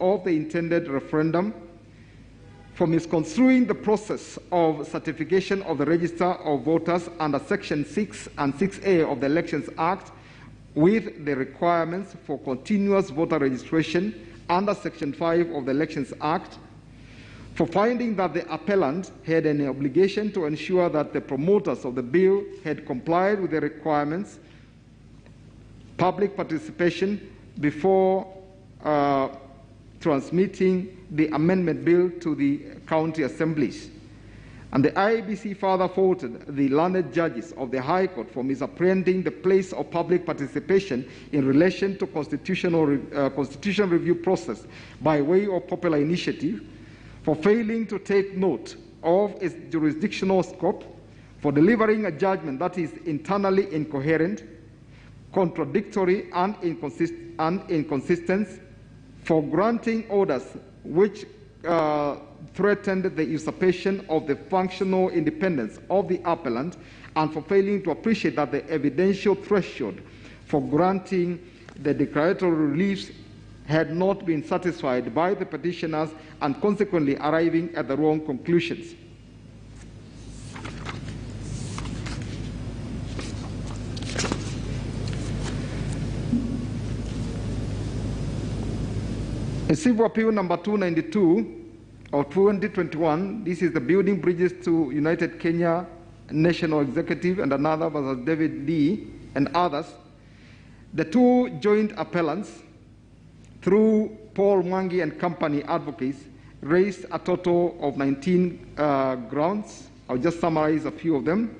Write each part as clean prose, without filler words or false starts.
of the intended referendum, for misconstruing the process of certification of the register of voters under Section 6 and 6A of the Elections Act with the requirements for continuous voter registration under Section 5 of the Elections Act, for finding that the appellant had an obligation to ensure that the promoters of the bill had complied with the requirements, public participation before transmitting the amendment bill to the county assemblies. And the IEBC further faulted the learned judges of the High Court for misapprehending the place of public participation in relation to constitutional review process by way of popular initiative, for failing to take note of its jurisdictional scope, for delivering a judgment that is internally incoherent, contradictory and inconsistent, for granting orders which threatened the usurpation of the functional independence of the appellant, and for failing to appreciate that the evidential threshold for granting the declaratory reliefs had not been satisfied by the petitioners, and consequently arriving at the wrong conclusions. In Civil Appeal number 292 of 2021, this is the Building Bridges to United Kenya National Executive and another versus David Lee and others. The two joint appellants, through Paul Mwangi and Company advocates, raised a total of 19 grounds. I'll just summarize a few of them.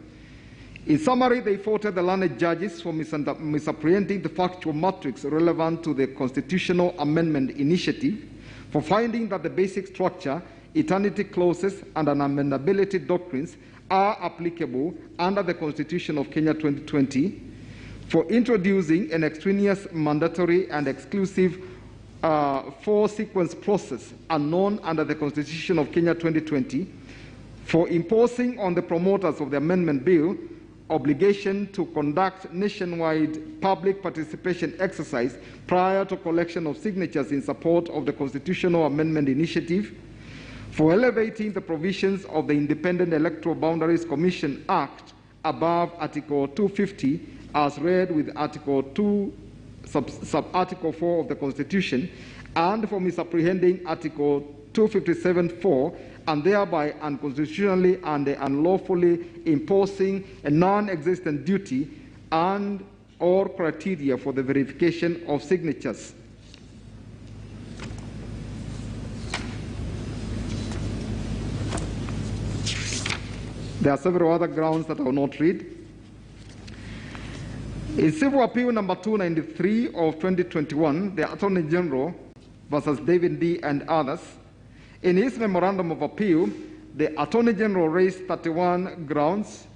In summary, they faulted the learned judges for misapprehending the factual matrix relevant to the constitutional amendment initiative, for finding that the basic structure, eternity clauses, and unamendability doctrines are applicable under the Constitution of Kenya 2020, for introducing an extraneous, mandatory, and exclusive four-sequence process unknown under the Constitution of Kenya 2020, for imposing on the promoters of the amendment bill obligation to conduct nationwide public participation exercise prior to collection of signatures in support of the constitutional amendment initiative, for elevating the provisions of the Independent Electoral Boundaries Commission Act above Article 250 as read with Article 2 sub-Article 4 of the Constitution, and for misapprehending Article 257(4) and thereby unconstitutionally and unlawfully imposing a non-existent duty and or criteria for the verification of signatures. There are several other grounds that I will not read. In Civil Appeal number 293 of 2021, the Attorney General versus David D. and others, in his memorandum of appeal, the Attorney General raised 31 grounds,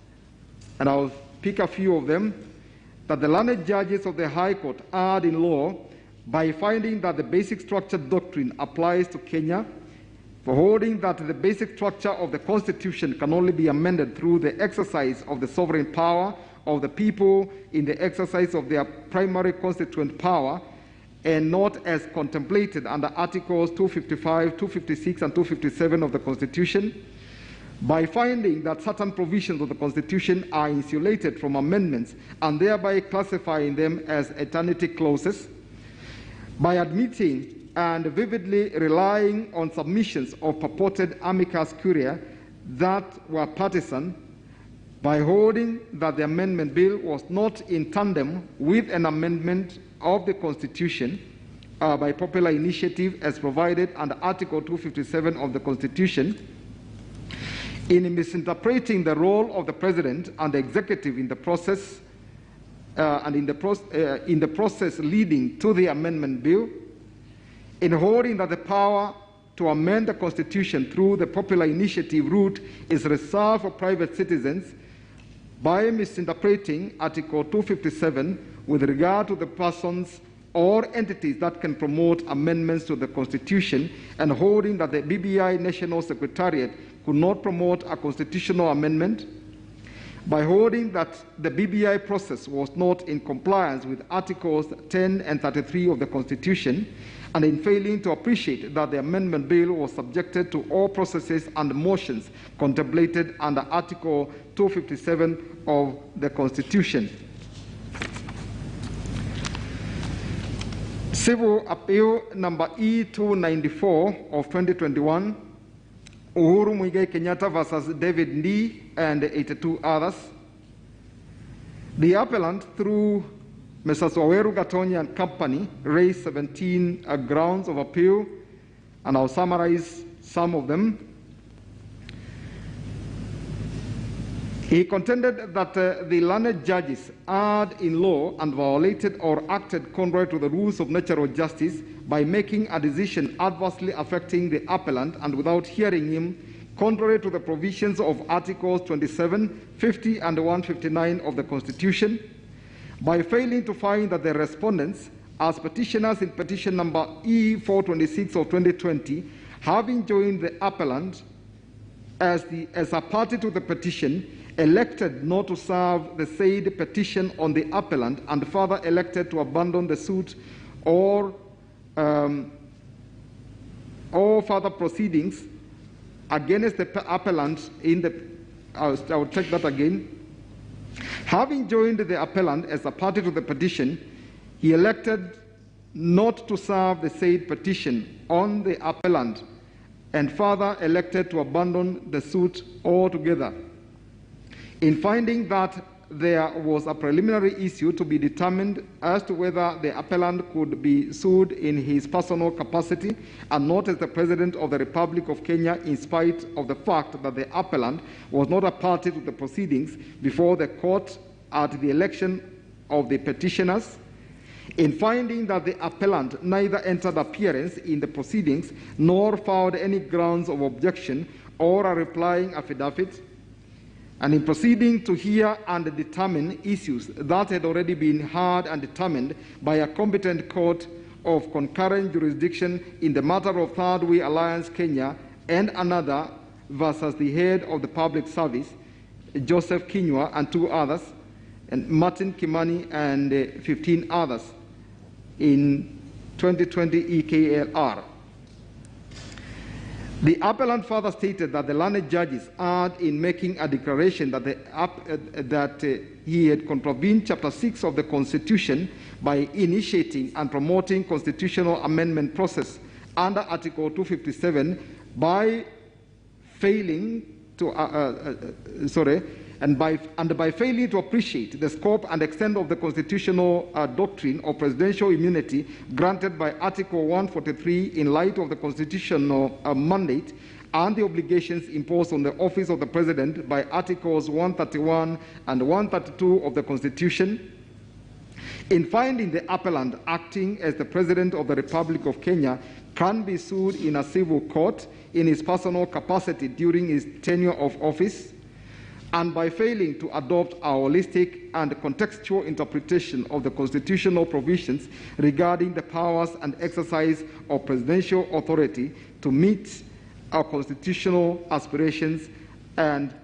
and I'll pick a few of them, that the learned judges of the High Court erred in law by finding that the basic structure doctrine applies to Kenya, for holding that the basic structure of the Constitution can only be amended through the exercise of the sovereign power of the people in the exercise of their primary constituent power, and not as contemplated under Articles 255, 256, and 257 of the Constitution, by finding that certain provisions of the Constitution are insulated from amendments and thereby classifying them as eternity clauses, by admitting and vividly relying on submissions of purported amicus curiae that were partisan, by holding that the amendment bill was not in tandem with an amendment of the Constitution by popular initiative as provided under Article 257 of the Constitution, in misinterpreting the role of the President and the Executive in the process in the process leading to the amendment bill, in holding that the power to amend the Constitution through the popular initiative route is reserved for private citizens, by misinterpreting Article 257 with regard to the persons or entities that can promote amendments to the Constitution, and holding that the BBI National Secretariat could not promote a constitutional amendment, by holding that the BBI process was not in compliance with Articles 10 and 33 of the Constitution, and in failing to appreciate that the amendment bill was subjected to all processes and motions contemplated under Article 257 of the Constitution. Civil Appeal number E294 of 2021, Uhuru Muigai Kenyatta versus David Ndii and 82 others. The appellant, through Mr. Waweru Gatonyi and Company, raised 17 grounds of appeal, and I'll summarize some of them. He contended that the learned judges erred in law and violated or acted contrary to the rules of natural justice by making a decision adversely affecting the appellant and without hearing him, contrary to the provisions of Articles 27, 50, and 159 of the Constitution, by failing to find that the respondents, as petitioners in petition number E426 of 2020, having joined the appellant as a party to the petition, elected not to serve the said petition on the appellant and further elected to abandon the suit or further proceedings against the appellant in the, I will take that again. Having joined the appellant as a party to the petition, he elected not to serve the said petition on the appellant and further elected to abandon the suit altogether. In finding that there was a preliminary issue to be determined as to whether the appellant could be sued in his personal capacity and not as the President of the Republic of Kenya, in spite of the fact that the appellant was not a party to the proceedings before the court at the election of the petitioners. In finding that the appellant neither entered appearance in the proceedings nor filed any grounds of objection or a replying affidavit, and in proceeding to hear and determine issues that had already been heard and determined by a competent court of concurrent jurisdiction in the matter of Third Way Alliance Kenya and another versus the head of the public service, Joseph Kinyua and 2 others, and Martin Kimani and 15 others in 2020 EKLR. The appellant further stated that the learned judges erred in making a declaration that he had contravened Chapter 6 of the Constitution by initiating and promoting constitutional amendment process under Article 257 by failing to by failing to appreciate the scope and extent of the constitutional doctrine of presidential immunity granted by Article 143 in light of the constitutional mandate and the obligations imposed on the office of the President by Articles 131 and 132 of the Constitution. In finding the appellant acting as the President of the Republic of Kenya can be sued in a civil court in his personal capacity during his tenure of office, and by failing to adopt a holistic and contextual interpretation of the constitutional provisions regarding the powers and exercise of presidential authority to meet our constitutional aspirations and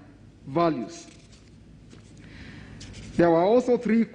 values. There were also 3